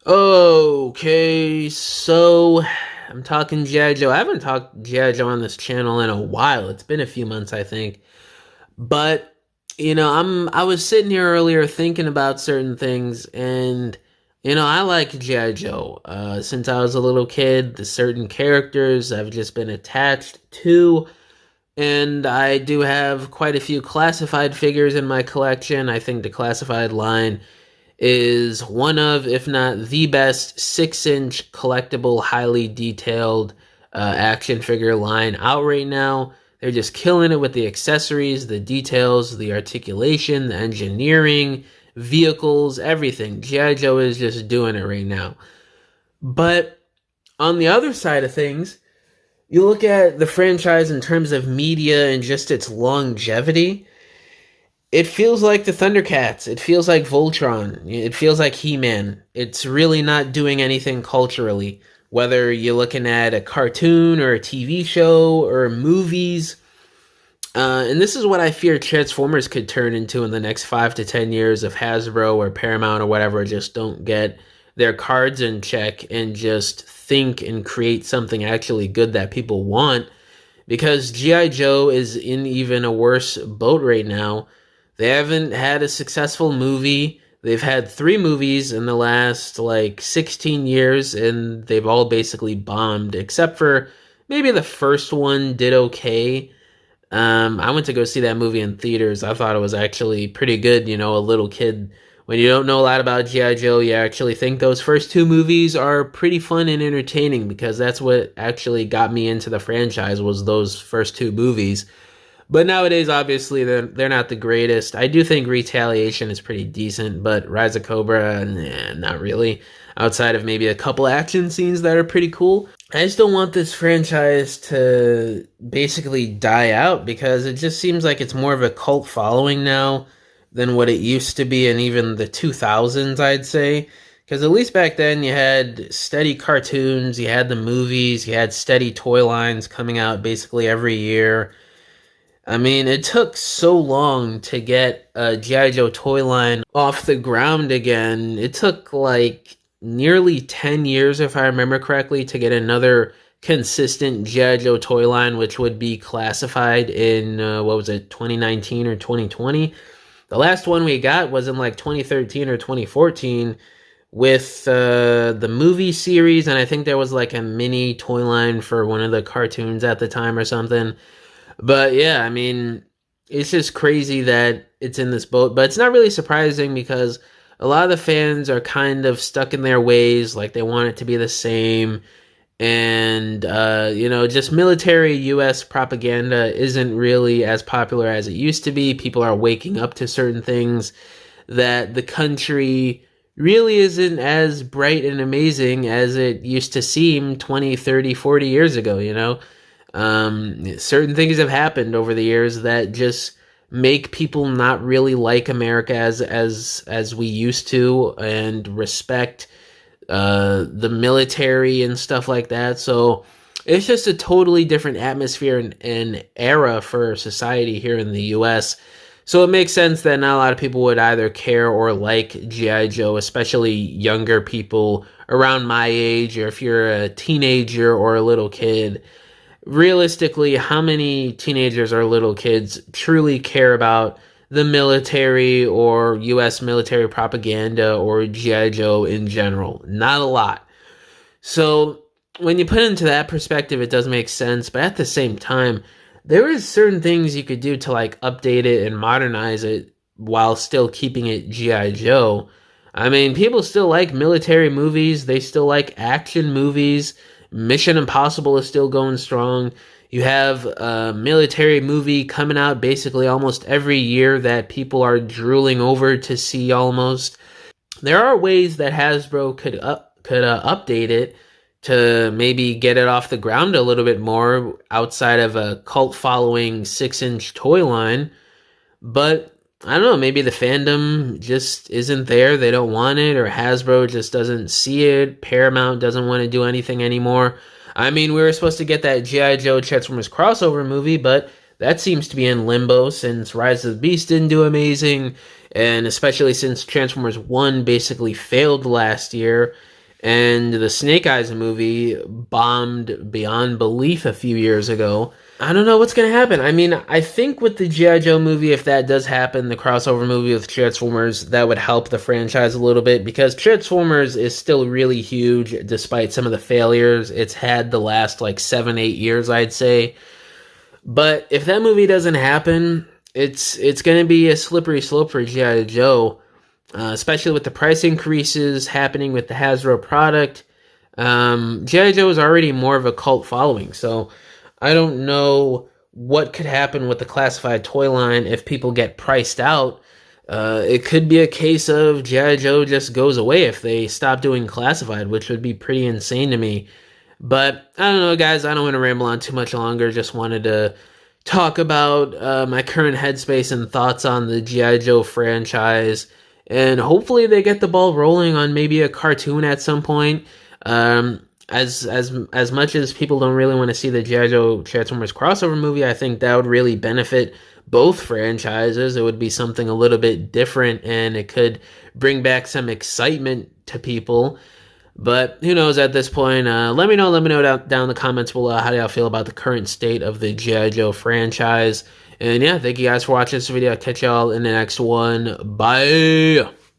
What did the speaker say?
Okay, so I'm talking G.I. Joe. I haven't talked G.I. Joe on this channel in a while. It's been a few months, I think. But I was sitting here earlier thinking about certain things, and I like G.I. Joe. Since I was a little kid, the certain characters I've just been attached to, and I do have quite a few classified figures in my collection. I think the classified line is one of, if not the best, 6-inch collectible, highly detailed action figure line out right now. They're just killing it with the accessories, the details, the articulation, the engineering, vehicles, everything. G.I. Joe is just doing it right now. But on the other side of things, you look at the franchise in terms of media and just its longevity. It feels like the Thundercats. It feels like Voltron. It feels like He-Man. It's really not doing anything culturally. Whether you're looking at a cartoon or a TV show or movies. And this is what I fear Transformers could turn into in the next 5 to 10 years if Hasbro or Paramount or whatever just don't get their cards in check and just think and create something actually good that people want. Because G.I. Joe is in even a worse boat right now. They haven't had a successful movie. They've had 3 movies in the last like 16 years, and they've all basically bombed, except for maybe the first one did okay. I went to go see that movie in theaters. I thought it was actually pretty good. A little kid. When you don't know a lot about G.I. Joe, you actually think those first 2 movies are pretty fun and entertaining because that's what actually got me into the franchise was those first 2 movies. But nowadays, obviously, they're not the greatest. I do think Retaliation is pretty decent, but Rise of Cobra, nah, not really. Outside of maybe a couple action scenes that are pretty cool. I just don't want this franchise to basically die out because it just seems like it's more of a cult following now than what it used to be in even the 2000s, I'd say. Because at least back then you had steady cartoons, you had the movies, you had steady toy lines coming out basically every year. I mean, it took so long to get a G.I. Joe toy line off the ground again. It took like nearly 10 years, if I remember correctly, to get another consistent G.I. Joe toy line, which would be classified in, what was it, 2019 or 2020. The last one we got was in like 2013 or 2014 with the movie series, and I think there was like a mini toy line for one of the cartoons at the time or something. But yeah, I mean, it's just crazy that it's in this boat. But it's not really surprising because a lot of the fans are kind of stuck in their ways, like they want it to be the same. And, just military US propaganda isn't really as popular as it used to be. People are waking up to certain things that the country really isn't as bright and amazing as it used to seem 20, 30, 40 years ago. Certain things have happened over the years that just make people not really like America as we used to and respect the military and stuff like that. So it's just a totally different atmosphere and era for society here in the U.S. So it makes sense that not a lot of people would either care or like G.I. Joe, especially younger people around my age, or if you're a teenager or a little kid. Realistically, how many teenagers or little kids truly care about the military or U.S. military propaganda or G.I. Joe in general? Not a lot. So when you put it into that perspective, it does make sense. But at the same time, there is certain things you could do to like update it and modernize it while still keeping it G.I. Joe. I mean, people still like military movies. They still like action movies. Mission Impossible is still going strong. You have a military movie coming out basically almost every year that people are drooling over to see almost. There are ways that Hasbro could update it to maybe get it off the ground a little bit more outside of a cult following 6-inch toy line. But I don't know, maybe the fandom just isn't there. They don't want it, or Hasbro just doesn't see it. Paramount doesn't want to do anything anymore. I mean, we were supposed to get that G.I. Joe Transformers crossover movie, but that seems to be in limbo since Rise of the Beast didn't do amazing, And especially since Transformers 1 basically failed last year, and the Snake Eyes movie bombed beyond belief a few years ago. I don't know what's going to happen. I mean, I think with the G.I. Joe movie, if that does happen, the crossover movie with Transformers, that would help the franchise a little bit because Transformers is still really huge despite some of the failures it's had the last like 7-8 years, I'd say. But if that movie doesn't happen, it's going to be a slippery slope for G.I. Joe, especially with the price increases happening with the Hasbro product. G.I. Joe is already more of a cult following, so I don't know what could happen with the classified toy line if people get priced out. It could be a case of G.I. Joe just goes away if they stop doing classified, which would be pretty insane to me. But I don't know, guys. I don't want to ramble on too much longer. Just wanted to talk about my current headspace and thoughts on the G.I. Joe franchise. And hopefully they get the ball rolling on maybe a cartoon at some point. As much as people don't really want to see the G.I. Joe Transformers crossover movie, I think that would really benefit both franchises. It would be something a little bit different, and it could bring back some excitement to people. But who knows at this point? Let me know down in the comments below how do y'all feel about the current state of the G.I. Joe franchise. And yeah, thank you guys for watching this video. I'll catch y'all in the next one. Bye!